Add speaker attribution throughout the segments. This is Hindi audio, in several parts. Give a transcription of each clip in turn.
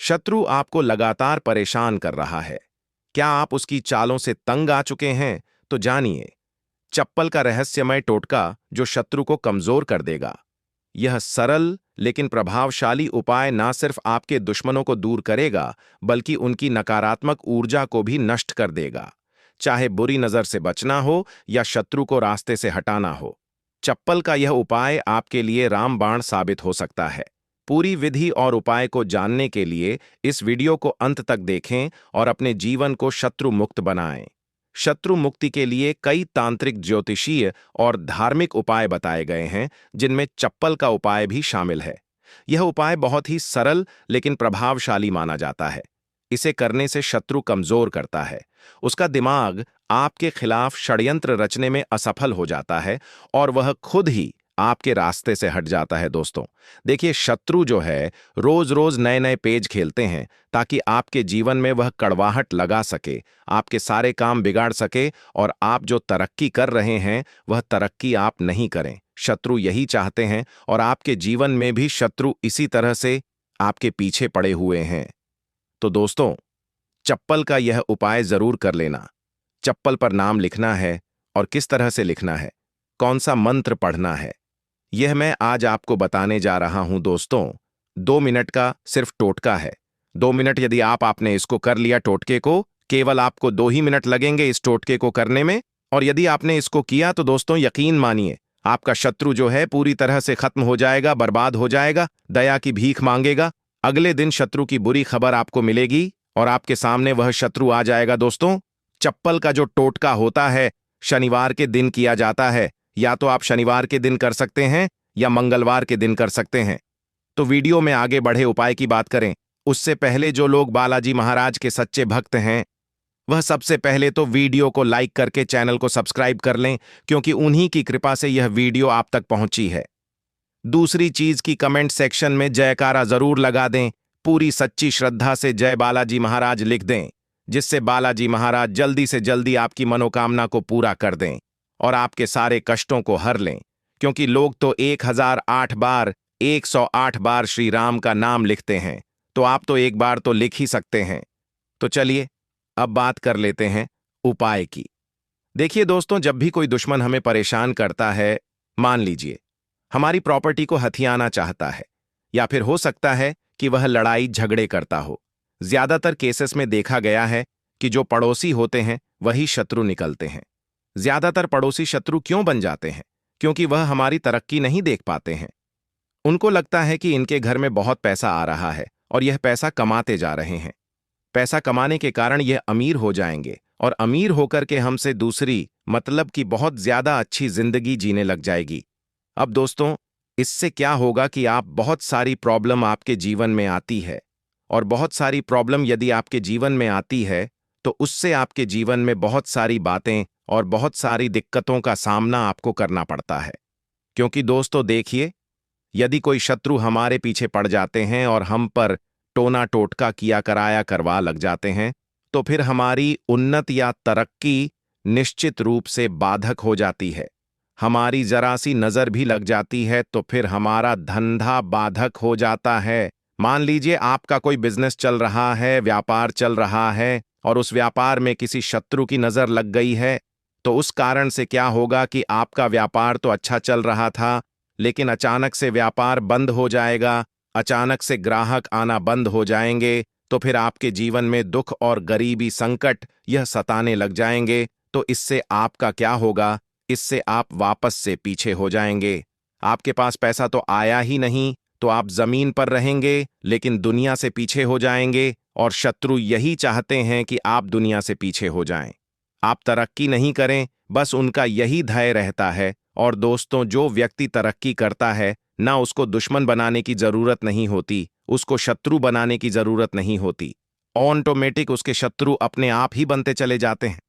Speaker 1: शत्रु आपको लगातार परेशान कर रहा है। क्या आप उसकी चालों से तंग आ चुके हैं? तो जानिए चप्पल का रहस्यमय टोटका जो शत्रु को कमजोर कर देगा। यह सरल लेकिन प्रभावशाली उपाय ना सिर्फ आपके दुश्मनों को दूर करेगा, बल्कि उनकी नकारात्मक ऊर्जा को भी नष्ट कर देगा। चाहे बुरी नजर से बचना हो या शत्रु को रास्ते से हटाना हो, चप्पल का यह उपाय आपके लिए रामबाण साबित हो सकता है। पूरी विधि और उपाय को जानने के लिए इस वीडियो को अंत तक देखें और अपने जीवन को शत्रु मुक्त बनाएं। शत्रु मुक्ति के लिए कई तांत्रिक, ज्योतिषीय और धार्मिक उपाय बताए गए हैं, जिनमें चप्पल का उपाय भी शामिल है। यह उपाय बहुत ही सरल लेकिन प्रभावशाली माना जाता है। इसे करने से शत्रु कमजोर करता है, उसका दिमाग आपके खिलाफ षड्यंत्र रचने में असफल हो जाता है और वह खुद ही आपके रास्ते से हट जाता है। दोस्तों देखिए, शत्रु जो है रोज रोज नए नए पेज खेलते हैं ताकि आपके जीवन में वह कड़वाहट लगा सके, आपके सारे काम बिगाड़ सके और आप जो तरक्की कर रहे हैं वह तरक्की आप नहीं करें। शत्रु यही चाहते हैं और आपके जीवन में भी शत्रु इसी तरह से आपके पीछे पड़े हुए हैं। तो दोस्तों, चप्पल का यह उपाय जरूर कर लेना। चप्पल पर नाम लिखना है और किस तरह से लिखना है, कौन सा मंत्र पढ़ना है, यह मैं आज आपको बताने जा रहा हूं। दोस्तों 2 मिनट का सिर्फ टोटका है। 2 मिनट यदि आपने इसको कर लिया, टोटके को केवल आपको 2 ही मिनट लगेंगे इस टोटके को करने में। और यदि आपने इसको किया तो दोस्तों यकीन मानिए, आपका शत्रु जो है पूरी तरह से खत्म हो जाएगा, बर्बाद हो जाएगा, दया की भीख मांगेगा। अगले दिन शत्रु की बुरी खबर आपको मिलेगी और आपके सामने वह शत्रु आ जाएगा। दोस्तों चप्पल का जो टोटका होता है शनिवार के दिन किया जाता है। या तो आप शनिवार के दिन कर सकते हैं या मंगलवार के दिन कर सकते हैं। तो वीडियो में आगे बढ़े उपाय की बात करें उससे पहले जो लोग बालाजी महाराज के सच्चे भक्त हैं वह सबसे पहले तो वीडियो को लाइक करके चैनल को सब्सक्राइब कर लें, क्योंकि उन्हीं की कृपा से यह वीडियो आप तक पहुंची है। दूसरी चीज की कमेंट सेक्शन में जयकारा जरूर लगा दें, पूरी सच्ची श्रद्धा से जय बालाजी महाराज लिख दें, जिससे बालाजी महाराज जल्दी से जल्दी आपकी मनोकामना को पूरा कर दें और आपके सारे कष्टों को हर लें। क्योंकि लोग तो 1008 बार 108 बार श्री राम का नाम लिखते हैं, तो आप तो एक बार तो लिख ही सकते हैं। तो चलिए अब बात कर लेते हैं उपाय की। देखिए दोस्तों, जब भी कोई दुश्मन हमें परेशान करता है, मान लीजिए हमारी प्रॉपर्टी को हथियाना चाहता है, या फिर हो सकता है कि वह लड़ाई झगड़े करता हो। ज्यादातर केसेस में देखा गया है कि जो पड़ोसी होते हैं वही शत्रु निकलते हैं। ज्यादातर पड़ोसी शत्रु क्यों बन जाते हैं? क्योंकि वह हमारी तरक्की नहीं देख पाते हैं। उनको लगता है कि इनके घर में बहुत पैसा आ रहा है और यह पैसा कमाते जा रहे हैं। पैसा कमाने के कारण यह अमीर हो जाएंगे और अमीर होकर के हमसे दूसरी, मतलब कि बहुत ज्यादा अच्छी जिंदगी जीने लग जाएगी। अब दोस्तों, इससे क्या होगा कि आप बहुत सारी प्रॉब्लम आपके जीवन में आती है, और बहुत सारी प्रॉब्लम यदि आपके जीवन में आती है तो उससे आपके जीवन में बहुत सारी बातें और बहुत सारी दिक्कतों का सामना आपको करना पड़ता है। क्योंकि दोस्तों देखिए, यदि कोई शत्रु हमारे पीछे पड़ जाते हैं और हम पर टोना टोटका किया कराया करवा लग जाते हैं, तो फिर हमारी उन्नति या तरक्की निश्चित रूप से बाधक हो जाती है। हमारी जरा सी नजर भी लग जाती है तो फिर हमारा धंधा बाधक हो जाता है। मान लीजिए आपका कोई बिजनेस चल रहा है, व्यापार चल रहा है, और उस व्यापार में किसी शत्रु की नजर लग गई है, तो उस कारण से क्या होगा कि आपका व्यापार तो अच्छा चल रहा था, लेकिन अचानक से व्यापार बंद हो जाएगा, अचानक से ग्राहक आना बंद हो जाएंगे, तो फिर आपके जीवन में दुख और गरीबी, संकट यह सताने लग जाएंगे। तो इससे आपका क्या होगा? इससे आप वापस से पीछे हो जाएंगे। आपके पास पैसा तो आया ही नहीं, तो आप जमीन पर रहेंगे लेकिन दुनिया से पीछे हो जाएंगे, और शत्रु यही चाहते हैं कि आप दुनिया से पीछे हो जाएं, आप तरक्की नहीं करें, बस उनका यही ध्येय रहता है। और दोस्तों, जो व्यक्ति तरक्की करता है ना, उसको दुश्मन बनाने की जरूरत नहीं होती, उसको शत्रु बनाने की जरूरत नहीं होती। ऑटोमेटिक उसके शत्रु अपने आप ही बनते चले जाते हैं।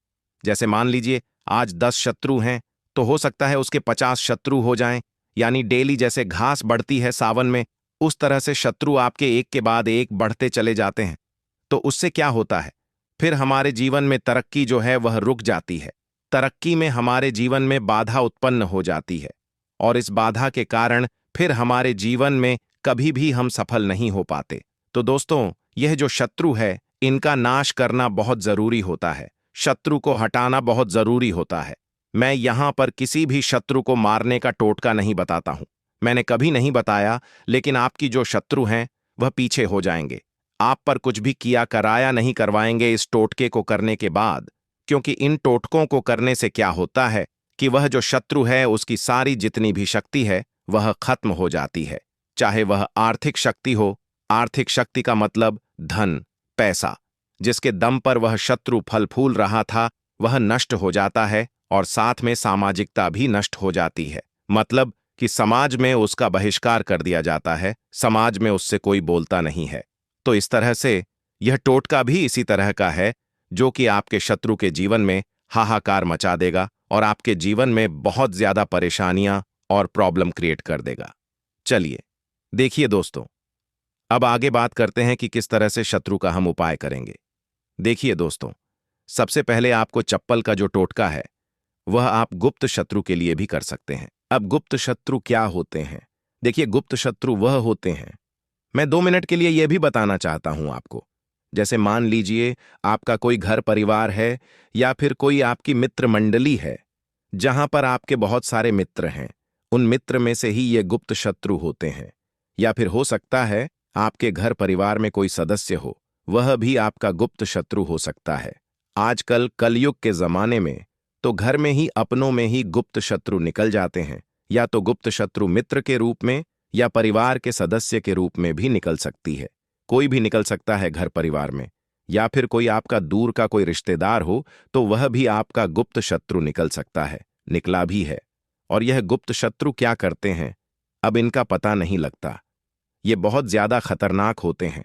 Speaker 1: जैसे मान लीजिए आज 10 शत्रु हैं, तो हो सकता है उसके 50 शत्रु हो जाएं। यानी डेली जैसे घास बढ़ती है सावन में, उस तरह से शत्रु आपके एक के बाद एक बढ़ते चले जाते हैं। तो उससे क्या होता है? फिर हमारे जीवन में तरक्की जो है वह रुक जाती है। तरक्की में हमारे जीवन में बाधा उत्पन्न हो जाती है, और इस बाधा के कारण फिर हमारे जीवन में कभी भी हम सफल नहीं हो पाते। तो दोस्तों, यह जो शत्रु है, इनका नाश करना बहुत जरूरी होता है। शत्रु को हटाना बहुत जरूरी होता है। मैं यहां पर किसी भी शत्रु को मारने का टोटका नहीं बताता हूं। मैंने कभी नहीं बताया, लेकिन आपकी जो शत्रु हैं वह पीछे हो जाएंगे। आप पर कुछ भी किया कराया नहीं करवाएंगे इस टोटके को करने के बाद, क्योंकि इन टोटकों को करने से क्या होता है कि वह जो शत्रु है उसकी सारी जितनी भी शक्ति है वह खत्म हो जाती है। चाहे वह आर्थिक शक्ति हो, आर्थिक शक्ति का मतलब धन, पैसा, जिसके दम पर वह शत्रु फल फूल रहा था वह नष्ट हो जाता है, और साथ में सामाजिकता भी नष्ट हो जाती है। मतलब कि समाज में उसका बहिष्कार कर दिया जाता है, समाज में उससे कोई बोलता नहीं है। तो इस तरह से यह टोटका भी इसी तरह का है, जो कि आपके शत्रु के जीवन में हाहाकार मचा देगा और आपके जीवन में बहुत ज्यादा परेशानियां और प्रॉब्लम क्रिएट कर देगा। चलिए देखिए दोस्तों, अब आगे बात करते हैं कि किस तरह से शत्रु का हम उपाय करेंगे। देखिए दोस्तों, सबसे पहले आपको चप्पल का जो टोटका है वह आप गुप्त शत्रु के लिए भी कर सकते हैं। अब गुप्त शत्रु क्या होते हैं? देखिए, गुप्त शत्रु वह होते हैं, मैं 2 मिनट के लिए यह भी बताना चाहता हूं आपको। जैसे मान लीजिए आपका कोई घर परिवार है या फिर कोई आपकी मित्र मंडली है जहां पर आपके बहुत सारे मित्र हैं। उन मित्र में से ही ये गुप्त शत्रु होते हैं। या फिर हो सकता है आपके घर परिवार में कोई सदस्य हो, वह भी आपका गुप्त शत्रु हो सकता है। आजकल कलयुग के जमाने में तो घर में ही अपनों में ही गुप्त शत्रु निकल जाते हैं। या तो गुप्त शत्रु मित्र के रूप में या परिवार के सदस्य के रूप में भी निकल सकती है। कोई भी निकल सकता है घर परिवार में, या फिर कोई आपका दूर का कोई रिश्तेदार हो तो वह भी आपका गुप्त शत्रु निकल सकता है, निकला भी है। और यह गुप्त शत्रु क्या करते हैं, अब इनका पता नहीं लगता। ये बहुत ज्यादा खतरनाक होते हैं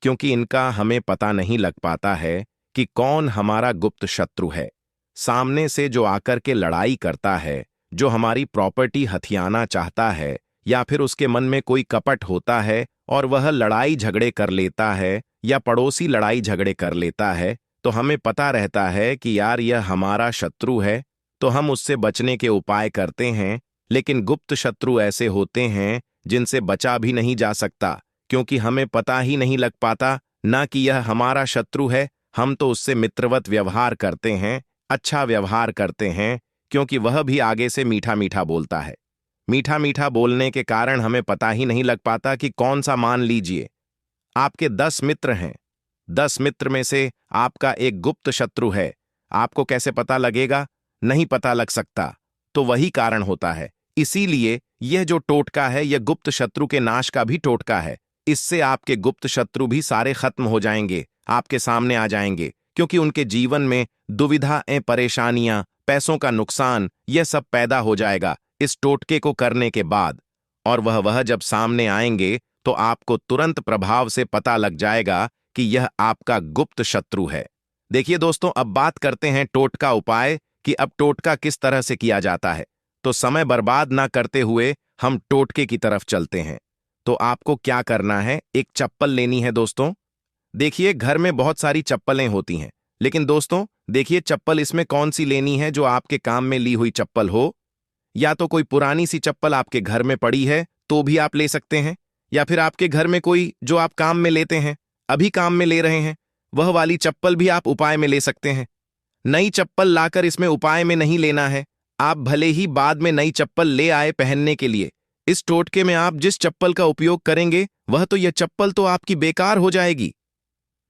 Speaker 1: क्योंकि इनका हमें पता नहीं लग पाता है कि कौन हमारा गुप्त शत्रु है। सामने से जो आकर के लड़ाई करता है, जो हमारी प्रॉपर्टी हथियाना चाहता है, या फिर उसके मन में कोई कपट होता है और वह लड़ाई झगड़े कर लेता है, या पड़ोसी लड़ाई झगड़े कर लेता है, तो हमें पता रहता है कि यार यह हमारा शत्रु है, तो हम उससे बचने के उपाय करते हैं। लेकिन गुप्त शत्रु ऐसे होते हैं जिनसे बचा भी नहीं जा सकता, क्योंकि हमें पता ही नहीं लग पाता ना कि यह हमारा शत्रु है। हम तो उससे मित्रवत व्यवहार करते हैं, अच्छा व्यवहार करते हैं, क्योंकि वह भी आगे से मीठा मीठा बोलता है। मीठा मीठा बोलने के कारण हमें पता ही नहीं लग पाता कि कौन सा। मान लीजिए आपके 10 मित्र हैं, 10 मित्र में से आपका एक गुप्त शत्रु है। आपको कैसे पता लगेगा? नहीं पता लग सकता। तो वही कारण होता है। इसीलिए यह जो टोटका है यह गुप्त शत्रु के नाश का भी टोटका है। इससे आपके गुप्त शत्रु भी सारे खत्म हो जाएंगे, आपके सामने आ जाएंगे, क्योंकि उनके जीवन में दुविधाएं, परेशानियां, पैसों का नुकसान, यह सब पैदा हो जाएगा इस टोटके को करने के बाद। और वह जब सामने आएंगे तो आपको तुरंत प्रभाव से पता लग जाएगा कि यह आपका गुप्त शत्रु है। देखिए दोस्तों, अब बात करते हैं टोटका उपाय कि अब टोटका किस तरह से किया जाता है। तो समय बर्बाद ना करते हुए हम टोटके की तरफ चलते हैं। तो आपको क्या करना है, एक चप्पल लेनी है दोस्तों। देखिए, घर में बहुत सारी चप्पलें होती हैं, लेकिन दोस्तों देखिए चप्पल इसमें कौन सी लेनी है जो आपके काम में ली हुई चप्पल हो। या तो कोई पुरानी सी चप्पल आपके घर में पड़ी है तो भी आप ले सकते हैं, या फिर आपके घर में कोई जो आप काम में लेते हैं, अभी काम में ले रहे हैं, वह वाली चप्पल भी आप उपाय में ले सकते हैं। नई चप्पल लाकर इसमें उपाय में नहीं लेना है। आप भले ही बाद में नई चप्पल ले आए पहनने के लिए, इस टोटके में आप जिस चप्पल का उपयोग करेंगे वह तो यह चप्पल तो आपकी बेकार हो जाएगी।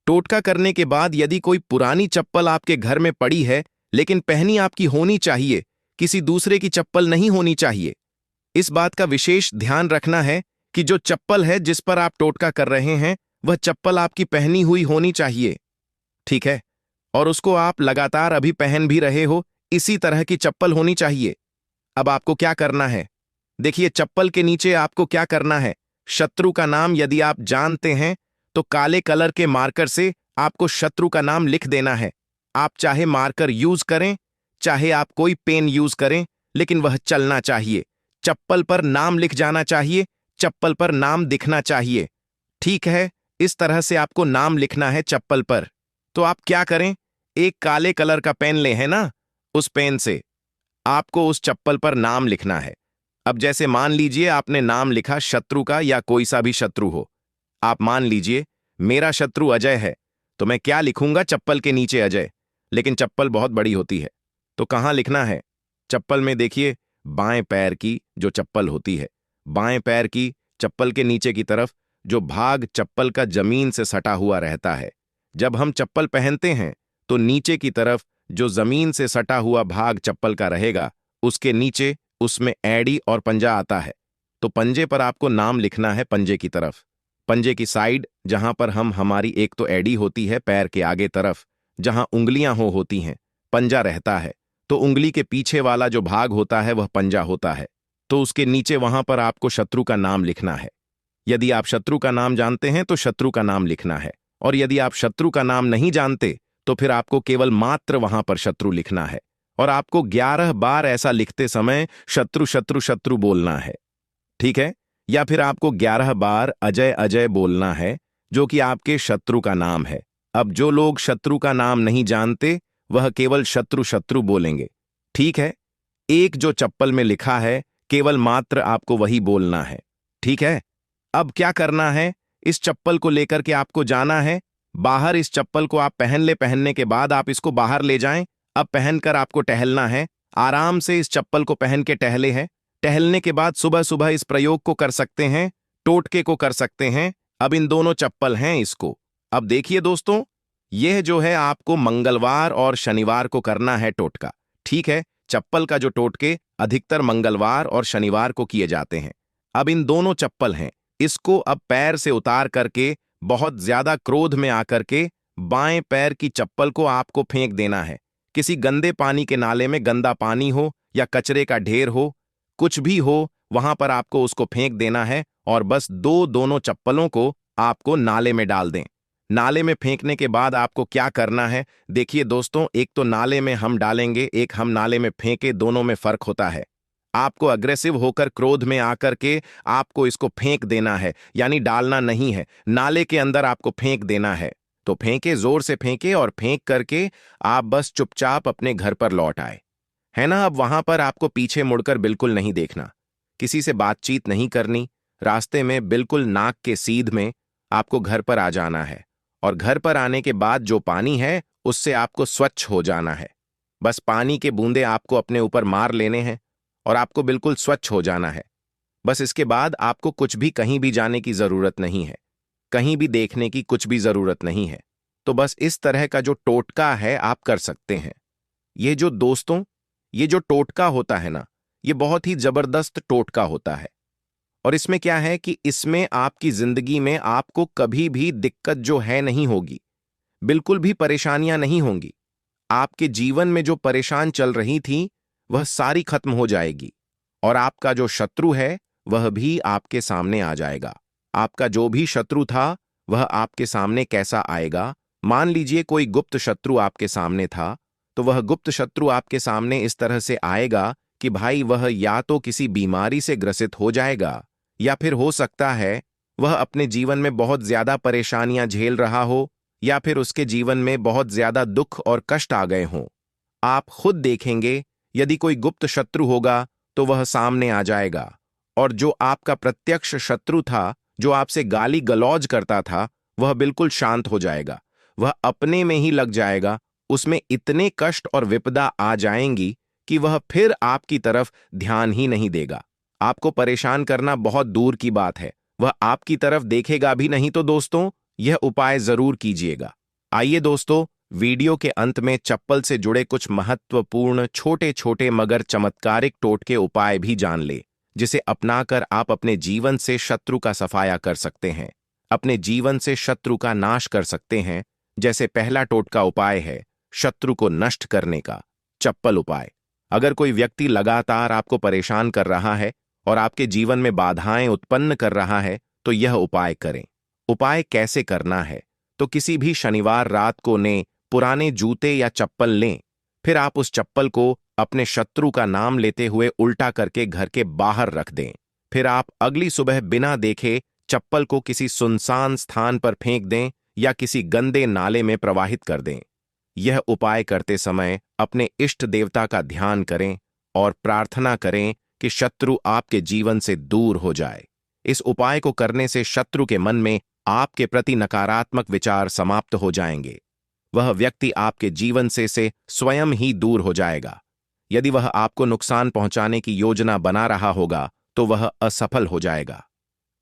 Speaker 1: टोटका करने के बाद यदि कोई पुरानी चप्पल आपके घर में पड़ी है, लेकिन पहनी आपकी होनी चाहिए, किसी दूसरे की चप्पल नहीं होनी चाहिए। इस बात का विशेष ध्यान रखना है कि जो चप्पल है जिस पर आप टोटका कर रहे हैं वह चप्पल आपकी पहनी हुई होनी चाहिए, ठीक है? और उसको आप लगातार अभी पहन भी रहे हो, इसी तरह की चप्पल होनी चाहिए। अब आपको क्या करना है, देखिए चप्पल के नीचे आपको क्या करना है, शत्रु का नाम यदि आप जानते हैं तो काले कलर के मार्कर से आपको शत्रु का नाम लिख देना है। आप चाहे मार्कर यूज करें, चाहे आप कोई पेन यूज करें, लेकिन वह चलना चाहिए। चप्पल पर नाम लिख जाना चाहिए, चप्पल पर नाम दिखना चाहिए, ठीक है? इस तरह से आपको नाम लिखना है चप्पल पर। तो आप क्या करें, एक काले कलर का पेन ले, है ना, उस पेन से आपको उस चप्पल पर नाम लिखना है। अब जैसे मान लीजिए आपने नाम लिखा शत्रु का, या कोई सा भी शत्रु हो। आप मान लीजिए मेरा शत्रु अजय है, तो मैं क्या लिखूंगा चप्पल के नीचे अजय। लेकिन चप्पल बहुत बड़ी होती है, तो कहाँ लिखना है? चप्पल में देखिए, बाएं पैर की जो चप्पल होती है, बाएं पैर की चप्पल के नीचे की तरफ जो भाग चप्पल का जमीन से सटा हुआ रहता है। जब हम चप्पल पहनते हैं तो नीचे की तरफ जो जमीन से सटा हुआ भाग चप्पल का रहेगा, उसके नीचे उसमें एड़ी और पंजा आता है। तो पंजे पर आपको नाम लिखना है, पंजे की तरफ, पंजे की साइड जहां पर हम हमारी एक तो एड़ी होती है, पैर के आगे तरफ जहां उंगलियां होती हैं, पंजा रहता है। तो उंगली के पीछे वाला जो भाग होता है वह पंजा होता है। तो उसके नीचे वहां पर आपको शत्रु का नाम लिखना है। यदि आप शत्रु का नाम जानते हैं तो शत्रु का नाम लिखना है, और यदि आप शत्रु का नाम नहीं जानते तो फिर आपको केवल मात्र वहां पर शत्रु लिखना है, और आपको 11 बार ऐसा लिखते समय शत्रु शत्रु शत्रु बोलना है। ठीक है? या फिर आपको 11 बार अजय अजय बोलना है, जो कि आपके शत्रु का नाम है। अब जो लोग शत्रु का नाम नहीं जानते वह केवल शत्रु शत्रु बोलेंगे। ठीक है? एक जो चप्पल में लिखा है केवल मात्र आपको वही बोलना है। ठीक है? अब क्या करना है? इस चप्पल को लेकर के आपको जाना है बाहर। इस चप्पल को आप पहनने के बाद आप इसको बाहर ले जाएं। अब पहनकर आपको टहलना है। आराम से इस चप्पल को पहन के टहले हैं। टहलने के बाद सुबह सुबह इस प्रयोग को कर सकते हैं, टोटके को कर सकते हैं। अब इन दोनों चप्पल हैं इसको। अब देखिए दोस्तों, यह जो है आपको मंगलवार और शनिवार को करना है टोटका। ठीक है? चप्पल का जो टोटके अधिकतर मंगलवार और शनिवार को किए जाते हैं। अब इन दोनों चप्पल हैं, इसको अब पैर से उतार करके बहुत ज्यादा क्रोध में आकर के बाएं पैर की चप्पल को आपको फेंक देना है। किसी गंदे पानी के नाले में, गंदा पानी हो या कचरे का ढेर हो, कुछ भी हो, वहां पर आपको उसको फेंक देना है। और बस दोनों चप्पलों को आपको नाले में डाल दें। नाले में फेंकने के बाद आपको क्या करना है? देखिए दोस्तों, एक तो नाले में हम डालेंगे, एक हम नाले में फेंके, दोनों में फर्क होता है। आपको अग्रेसिव होकर क्रोध में आकर के आपको इसको फेंक देना है, यानी डालना नहीं है, नाले के अंदर आपको फेंक देना है। तो फेंके, जोर से फेंके, और फेंक करके आप बस चुपचाप अपने घर पर लौट आए, है ना? अब वहां पर आपको पीछे मुड़कर बिल्कुल नहीं देखना, किसी से बातचीत नहीं करनी। रास्ते में बिल्कुल नाक के सीध में आपको घर पर आ जाना है, और घर पर आने के बाद जो पानी है उससे आपको स्वच्छ हो जाना है। बस पानी के बूंदे आपको अपने ऊपर मार लेने हैं और आपको बिल्कुल स्वच्छ हो जाना है। बस इसके बाद आपको कुछ भी कहीं भी जाने की जरूरत नहीं है, कहीं भी देखने की कुछ भी जरूरत नहीं है। तो बस इस तरह का जो टोटका है आप कर सकते हैं। ये जो दोस्तों, ये जो टोटका होता है ना, ये बहुत ही जबरदस्त टोटका होता है। और इसमें क्या है कि इसमें आपकी जिंदगी में आपको कभी भी दिक्कत जो है नहीं होगी, बिल्कुल भी परेशानियां नहीं होंगी। आपके जीवन में जो परेशान चल रही थी वह सारी खत्म हो जाएगी, और आपका जो शत्रु है वह भी आपके सामने आ जाएगा। आपका जो भी शत्रु था वह आपके सामने कैसा आएगा? मान लीजिए कोई गुप्त शत्रु आपके सामने था, तो वह गुप्त शत्रु आपके सामने इस तरह से आएगा कि भाई वह या तो किसी बीमारी से ग्रसित हो जाएगा, या फिर हो सकता है वह अपने जीवन में बहुत ज्यादा परेशानियां झेल रहा हो, या फिर उसके जीवन में बहुत ज्यादा दुख और कष्ट आ गए हों। आप खुद देखेंगे, यदि कोई गुप्त शत्रु होगा तो वह सामने आ जाएगा, और जो आपका प्रत्यक्ष शत्रु था, जो आपसे गाली गलौज करता था, वह बिल्कुल शांत हो जाएगा। वह अपने में ही लग जाएगा, उसमें इतने कष्ट और विपदा आ जाएंगी कि वह फिर आपकी तरफ ध्यान ही नहीं देगा। आपको परेशान करना बहुत दूर की बात है, वह आपकी तरफ देखेगा भी नहीं। तो दोस्तों, यह उपाय जरूर कीजिएगा। आइए दोस्तों, वीडियो के अंत में चप्पल से जुड़े कुछ महत्वपूर्ण छोटे छोटे मगर चमत्कारिक टोटके उपाय भी जान ले, जिसे अपनाकर आप अपने जीवन से शत्रु का सफाया कर सकते हैं, अपने जीवन से शत्रु का नाश कर सकते हैं। जैसे पहला टोटका उपाय है शत्रु को नष्ट करने का चप्पल उपाय। अगर कोई व्यक्ति लगातार आपको परेशान कर रहा है और आपके जीवन में बाधाएं उत्पन्न कर रहा है, तो यह उपाय करें। उपाय कैसे करना है? तो किसी भी शनिवार रात को ने पुराने जूते या चप्पल लें, फिर आप उस चप्पल को अपने शत्रु का नाम लेते हुए उल्टा करके घर के बाहर रख दें। फिर आप अगली सुबह बिना देखे चप्पल को किसी सुनसान स्थान पर फेंक दें या किसी गंदे नाले में प्रवाहित कर दें। यह उपाय करते समय अपने इष्ट देवता का ध्यान करें और प्रार्थना करें कि शत्रु आपके जीवन से दूर हो जाए। इस उपाय को करने से शत्रु के मन में आपके प्रति नकारात्मक विचार समाप्त हो जाएंगे। वह व्यक्ति आपके जीवन से स्वयं ही दूर हो जाएगा। यदि वह आपको नुकसान पहुंचाने की योजना बना रहा होगा तो वह असफल हो जाएगा।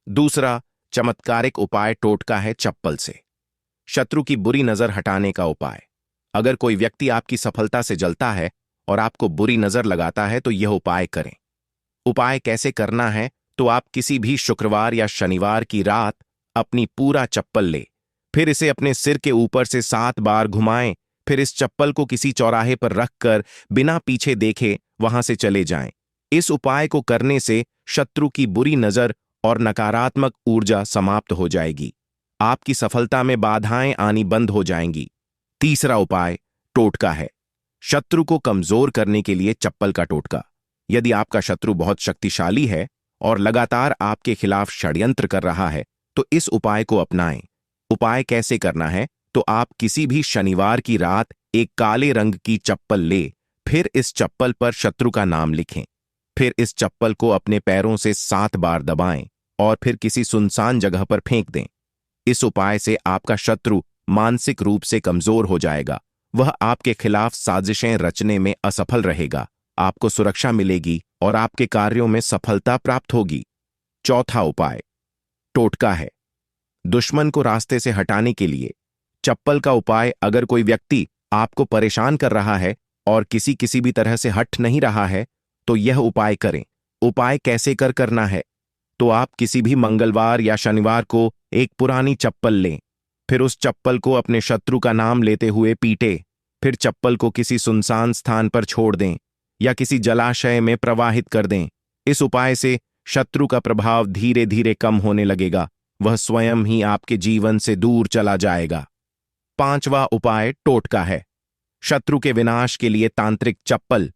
Speaker 1: दूसरा चमत्कारिक उपाय टोटका है चप्पल से। शत्रु की बुरी नजर हटाने का उपाय। अगर कोई व्यक्ति आपकी सफलता से जलता है और आपको बुरी नजर लगाता है तो यह उपाय करें। उपाय कैसे करना है? तो आप किसी भी शुक्रवार या शनिवार की रात अपनी पूरा चप्पल ले, फिर इसे अपने सिर के ऊपर से 7 बार घुमाएं, फिर इस चप्पल को किसी चौराहे पर रखकर बिना पीछे देखे वहां से चले जाएं। इस उपाय को करने से शत्रु की बुरी नजर और नकारात्मक ऊर्जा समाप्त हो जाएगी। आपकी सफलता में बाधाएं आनी बंद हो जाएंगी। तीसरा उपाय टोटका है। शत्रु को कमजोर करने के लिए चप्पल का टोटका। यदि आपका शत्रु बहुत शक्तिशाली है और लगातार आपके खिलाफ षड्यंत्र कर रहा है तो इस उपाय को अपनाएं। उपाय कैसे करना है? तो आप किसी भी शनिवार की रात एक काले रंग की चप्पल ले, फिर इस चप्पल पर शत्रु का नाम लिखें, फिर इस चप्पल को अपने पैरों से 7 बार दबाएं और फिर किसी सुनसान जगह पर फेंक दें। इस उपाय से आपका शत्रु मानसिक रूप से कमजोर हो जाएगा। वह आपके खिलाफ साजिशें रचने में असफल रहेगा। आपको सुरक्षा मिलेगी और आपके कार्यों में सफलता प्राप्त होगी। चौथा उपाय टोटका है। दुश्मन को रास्ते से हटाने के लिए चप्पल का उपाय। अगर कोई व्यक्ति आपको परेशान कर रहा है और किसी भी तरह से हट नहीं रहा है तो यह उपाय करें। उपाय कैसे करना है? तो आप किसी भी मंगलवार या शनिवार को एक पुरानी चप्पल लें, फिर उस चप्पल को अपने शत्रु का नाम लेते हुए पीटे, फिर चप्पल को किसी सुनसान स्थान पर छोड़ दें या किसी जलाशय में प्रवाहित कर दें। इस उपाय से शत्रु का प्रभाव धीरे धीरे कम होने लगेगा। वह स्वयं ही आपके जीवन से दूर चला जाएगा। पांचवा उपाय टोटका है। शत्रु के विनाश के लिए तांत्रिक चप्पल।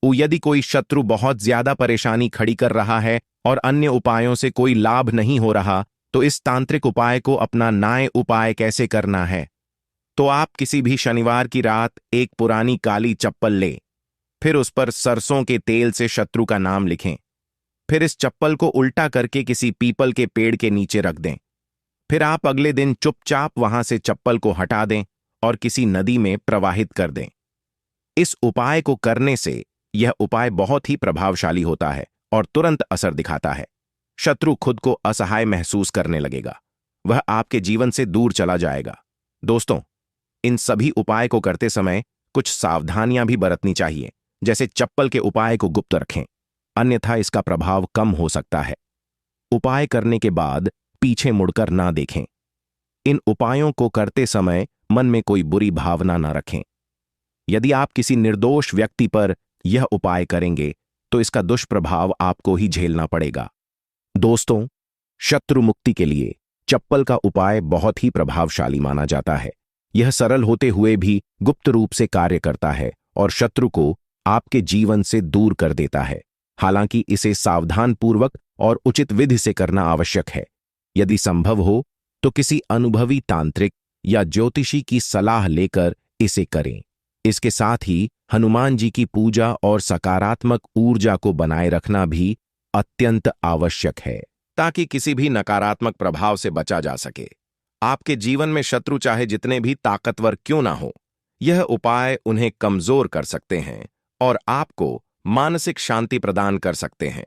Speaker 1: यदि कोई शत्रु बहुत ज्यादा परेशानी खड़ी कर रहा है और अन्य उपायों से कोई लाभ नहीं हो रहा तो इस तांत्रिक उपाय को अपना उपाय कैसे करना है? तो आप किसी भी शनिवार की रात एक पुरानी काली चप्पल लें, फिर उस पर सरसों के तेल से शत्रु का नाम लिखें, फिर इस चप्पल को उल्टा करके किसी पीपल के पेड़ के नीचे रख दें। फिर आप अगले दिन चुपचाप वहां से चप्पल को हटा दें और किसी नदी में प्रवाहित कर दें। इस उपाय को करने से यह उपाय बहुत ही प्रभावशाली होता है और तुरंत असर दिखाता है। शत्रु खुद को असहाय महसूस करने लगेगा। वह आपके जीवन से दूर चला जाएगा। दोस्तों, इन सभी उपाय को करते समय कुछ सावधानियां भी बरतनी चाहिए, जैसे चप्पल के उपाय को गुप्त रखें, अन्यथा इसका प्रभाव कम हो सकता है। उपाय करने के बाद पीछे मुड़कर ना देखें। इन उपायों को करते समय मन में कोई बुरी भावना ना रखें। यदि आप किसी निर्दोष व्यक्ति पर यह उपाय करेंगे तो इसका दुष्प्रभाव आपको ही झेलना पड़ेगा। दोस्तों, शत्रु मुक्ति के लिए चप्पल का उपाय बहुत ही प्रभावशाली माना जाता है। यह सरल होते हुए भी गुप्त रूप से कार्य करता है और शत्रु को आपके जीवन से दूर कर देता है। हालांकि इसे सावधानपूर्वक और उचित विधि से करना आवश्यक है। यदि संभव हो तो किसी अनुभवी तांत्रिक या ज्योतिषी की सलाह लेकर इसे करें। इसके साथ ही हनुमान जी की पूजा और सकारात्मक ऊर्जा को बनाए रखना भी अत्यंत आवश्यक है, ताकि किसी भी नकारात्मक प्रभाव से बचा जा सके। आपके जीवन में शत्रु चाहे जितने भी ताकतवर क्यों ना हो, यह उपाय उन्हें कमजोर कर सकते हैं और आपको मानसिक शांति प्रदान कर सकते हैं।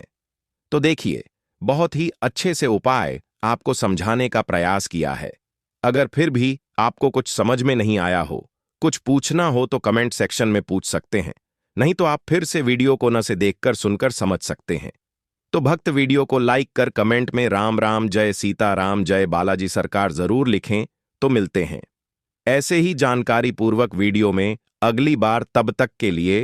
Speaker 1: तो देखिए, बहुत ही अच्छे से उपाय आपको समझाने का प्रयास किया है। अगर फिर भी आपको कुछ समझ में नहीं आया हो, कुछ पूछना हो तो कमेंट सेक्शन में पूछ सकते हैं, नहीं तो आप फिर से वीडियो को न से देखकर सुनकर समझ सकते हैं। तो भक्त वीडियो को लाइक कर कमेंट में राम राम, जय सीताराम, जय बालाजी सरकार जरूर लिखें। तो मिलते हैं ऐसे ही जानकारी पूर्वक वीडियो में अगली बार। तब तक के लिए